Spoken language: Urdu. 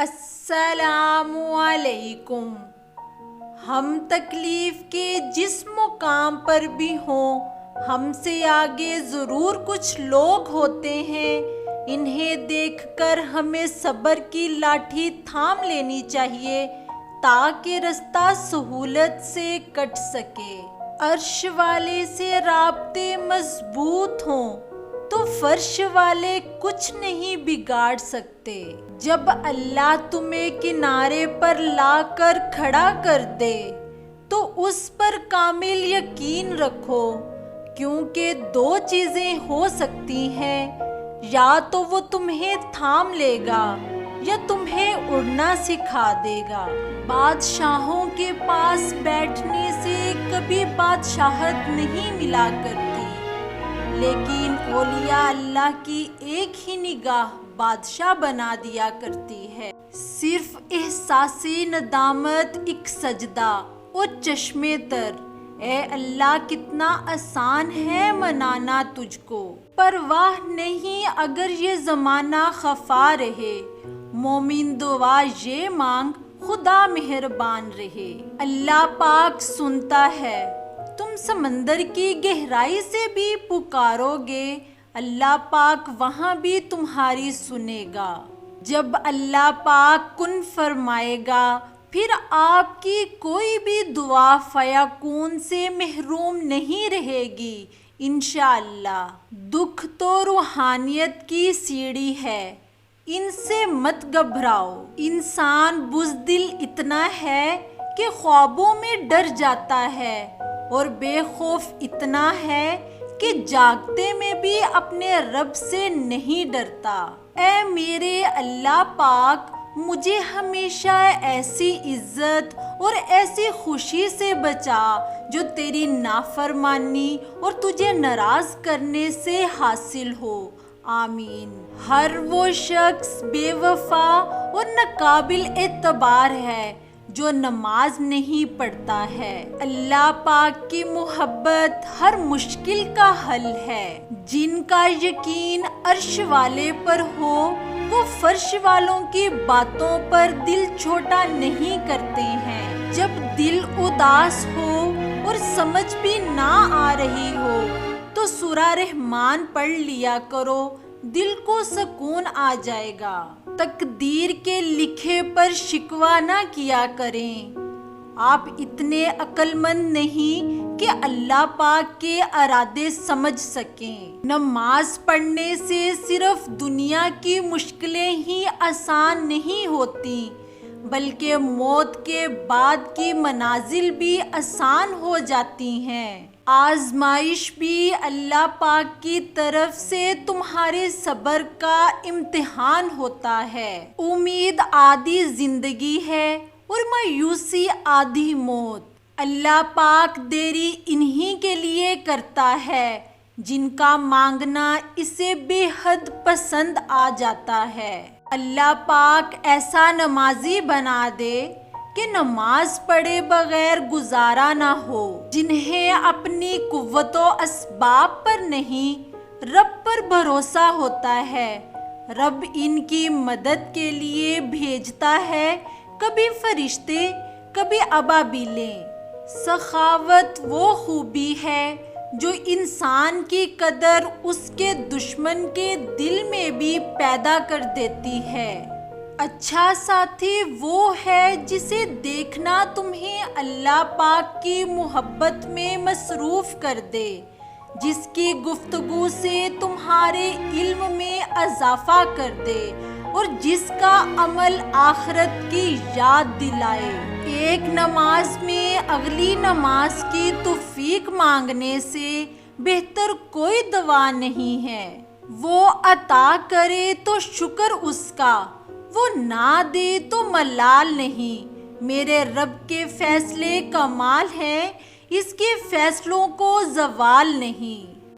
السلام علیکم۔ ہم تکلیف کے جس مقام پر بھی ہوں، ہم سے آگے ضرور کچھ لوگ ہوتے ہیں۔ انہیں دیکھ کر ہمیں صبر کی لاٹھی تھام لینی چاہیے تاکہ رستہ سہولت سے کٹ سکے۔ عرش والے سے رابطے مضبوط ہوں تو فرش والے کچھ نہیں بگاڑ سکتے۔ جب اللہ تمہیں کنارے پر لا کر کھڑا کر دے تو اس پر کامل یقین رکھو، کیونکہ دو چیزیں ہو سکتی ہیں، یا تو وہ تمہیں تھام لے گا یا تمہیں اڑنا سکھا دے گا۔ بادشاہوں کے پاس بیٹھنے سے کبھی بادشاہت نہیں ملا کرتی، لیکن اولیاء اللہ کی ایک ہی نگاہ بادشاہ بنا دیا کرتی ہے۔ صرف احساسی ندامت، ایک سجدہ اور چشمے تر، اے اللہ کتنا آسان ہے منانا تجھ کو۔ پرواہ نہیں اگر یہ زمانہ خفا رہے، مومن دعا یہ مانگ خدا مہربان رہے۔ اللہ پاک سنتا ہے، تم سمندر کی گہرائی سے بھی پکارو گے، اللہ پاک وہاں بھی تمہاری سنے گا۔ جب اللہ پاک کن فرمائے گا، پھر آپ کی کوئی بھی دعا فیکون سے محروم نہیں رہے گی انشاءاللہ۔ دکھ تو روحانیت کی سیڑھی ہے، ان سے مت گھبراؤ۔ انسان بزدل اتنا ہے کہ خوابوں میں ڈر جاتا ہے، اور بے خوف اتنا ہے کہ جاگتے میں بھی اپنے رب سے نہیں ڈرتا۔ اے میرے اللہ پاک، مجھے ہمیشہ ایسی عزت اور ایسی خوشی سے بچا جو تیری نافرمانی اور تجھے ناراض کرنے سے حاصل ہو، آمین۔ ہر وہ شخص بے وفا اور ناقابل اعتبار ہے جو نماز نہیں پڑھتا ہے۔ اللہ پاک کی محبت ہر مشکل کا حل ہے۔ جن کا یقین عرش والے پر ہو، وہ فرش والوں کی باتوں پر دل چھوٹا نہیں کرتے ہیں۔ جب دل اداس ہو اور سمجھ بھی نہ آ رہی ہو تو سورہ رحمان پڑھ لیا کرو، دل کو سکون آ جائے گا۔ تقدیر کے لکھے پر شکوہ نہ کیا کریں۔ آپ اتنے عقل مند نہیں کہ اللہ پاک کے ارادے سمجھ سکیں۔ نماز پڑھنے سے صرف دنیا کی مشکلیں ہی آسان نہیں ہوتی، بلکہ موت کے بعد کی منازل بھی آسان ہو جاتی ہیں۔ آزمائش بھی اللہ پاک کی طرف سے تمہارے صبر کا امتحان ہوتا ہے۔ امید آدھی زندگی ہے اور مایوسی آدھی موت۔ اللہ پاک دیری انہی کے لیے کرتا ہے جن کا مانگنا اسے بے حد پسند آ جاتا ہے۔ اللہ پاک ایسا نمازی بنا دے کہ نماز پڑھے بغیر گزارا نہ ہو۔ جنہیں اپنی قوت و اسباب پر نہیں، رب پر بھروسہ ہوتا ہے، رب ان کی مدد کے لیے بھیجتا ہے کبھی فرشتے، کبھی ابابیلیں۔ سخاوت وہ خوبی ہے جو انسان کی قدر اس کے دشمن کے دل میں بھی پیدا کر دیتی ہے۔ اچھا ساتھی وہ ہے جسے دیکھنا تمہیں اللہ پاک کی محبت میں مصروف کر دے، جس کی گفتگو سے تمہارے علم میں اضافہ کر دے اور جس کا عمل آخرت کی یاد دلائے۔ ایک نماز میں اگلی نماز کی توفیق مانگنے سے بہتر کوئی دعا نہیں ہے۔ وہ عطا کرے تو شکر اس کا، وہ نہ دے تو ملال نہیں۔ میرے رب کے فیصلے کمال ہیں، اس کے فیصلوں کو زوال نہیں۔